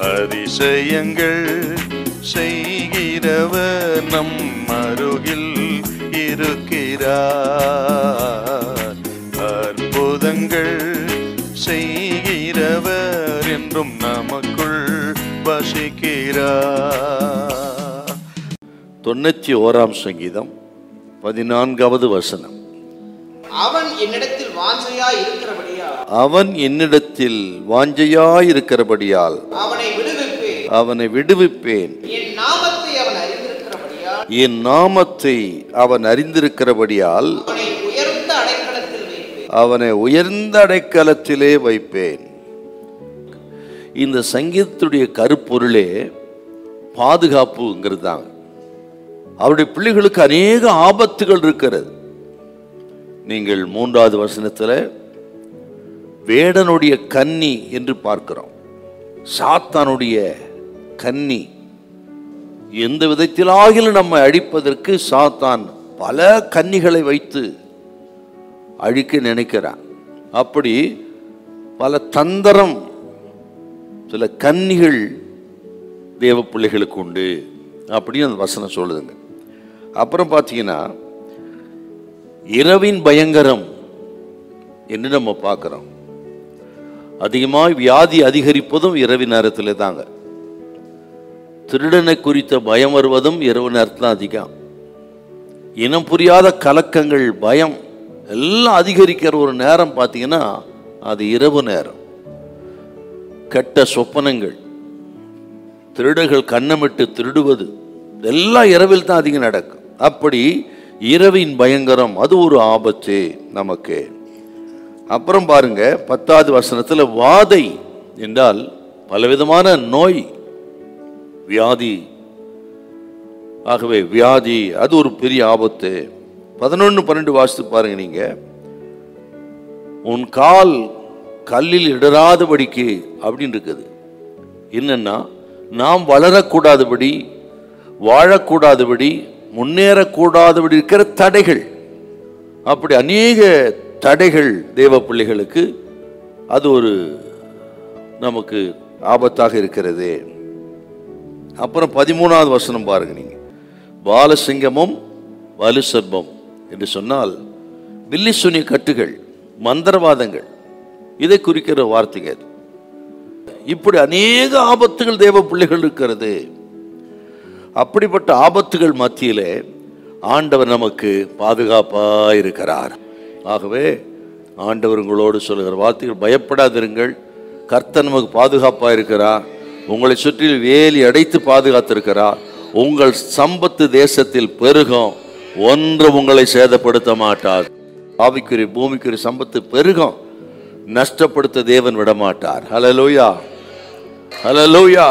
அதிசயங்கள் செய்கிறவர் நம் அருகில் இருக்கிறார். அற்புதங்கள் செய்கிறவர் என்றும் நமக்குள் வசிக்கிறார். 91ஆம் சங்கீதம் 14வது வசனம். அவன் என்னிடத்தில் வாஞ்சையாய் இருக்கிறபடியால் அவனை விடுவிப்பேன். என் நாமத்தை அவன் அறிந்திருக்கிறபடியால் அவனை உயர்ந்த அடைக்கலத்திலே வைப்பேன். இந்த சங்கீதத்துடைய கருப்பொருளே பாதுகாப்புங்கிறது தாங்க. அவருடைய பிள்ளைகளுக்கு அநேக ஆபத்துகள் இருக்கிறது. நீங்கள் 3வது வசனத்தில் வேடனுடைய கன்னி என்று பார்க்கிறோம். சாத்தானுடைய கன்னி எந்த விதத்திலாகிலும் நம்மை அழிப்பதற்கு சாத்தான் பல கன்னிகளை வைத்து அழிக்க நினைக்கிறான். அப்படி பல தந்திரம் சில கன்னிகள் தேவ பிள்ளைகளுக்கு உண்டு அப்படின்னு அந்த வசனம் சொல்லுதுங்க. அப்புறம் பார்த்தீங்கன்னா இரவின் பயங்கரம் என்று நம்ம பார்க்கிறோம். அதிகமாக வியாதி அதிகரிப்பதும் இரவு நேரத்தில் தாங்க. திருடனை குறித்த பயம் வருவதும் இரவு நேரத்தில் அதிகம். இனம் புரியாத கலக்கங்கள், பயம் எல்லாம் அதிகரிக்கிற ஒரு நேரம் பார்த்தீங்கன்னா அது இரவு நேரம். கெட்ட சொப்பனங்கள், திருடர்கள் கண்ணமிட்டு திருடுவது எல்லாம் இரவில் தான் அதிகம் நடக்கும். அப்படி இரவின் பயங்கரம் அது ஒரு ஆபத்து நமக்கு. அப்புறம் பாருங்க 10வது வசனத்தில் வாதை என்றால் பலவிதமான நோய், வியாதி. ஆகவே வியாதி அது ஒரு பெரிய ஆபத்து. 11-12 வாசித்து பாருங்க. நீங்க உன் கால் கல்லில் இடராதபடிக்கு அப்படின்னு இருக்குது. என்னன்னா நாம் வளரக்கூடாதபடி, வாழக்கூடாதபடி, முன்னேறக்கூடாதபடி இருக்கிற தடைகள். அப்படி அநேக தடைகள் தேவ பிள்ளைகளுக்கு அது ஒரு நமக்கு ஆபத்தாக இருக்கிறது. அப்புறம் 13வது வசனம் பாருங்க. நீங்க பாலசிங்கமும் வலு சர்ப்பம் என்று சொன்னால் பில்லி சூனிய கட்டுகள், மந்திரவாதங்கள், இதை குறிக்கிற வார்த்தைங்க. இப்படி அநேக ஆபத்துகள் தேவ பிள்ளைகள் இருக்கிறது. அப்படிப்பட்ட ஆபத்துகள் மத்தியிலே ஆண்டவர் நமக்கு பாதுகாப்பாக இருக்கிறார். ஆகவே ஆண்டவர் உங்களோடு சொல்லுகிற வார்த்தைகள், பயப்படாதிருங்கள், கர்த்தர் நமக்கு பாதுகாப்பாக இருக்கிறார். உங்களை சுற்றி வேலி அடைத்து பாதுகாத்திருக்கிறார். உங்கள் சம்பத்து தேசத்தில் பெருகும், ஒன்று உங்களை சேதப்படுத்த மாட்டார். ஆவிக்குரிய பூமிக்குரிய சம்பத்து பெருகும், நஷ்டப்படுத்த தேவன் விடமாட்டார். ஹல்லேலூயா, ஹல்லேலூயா.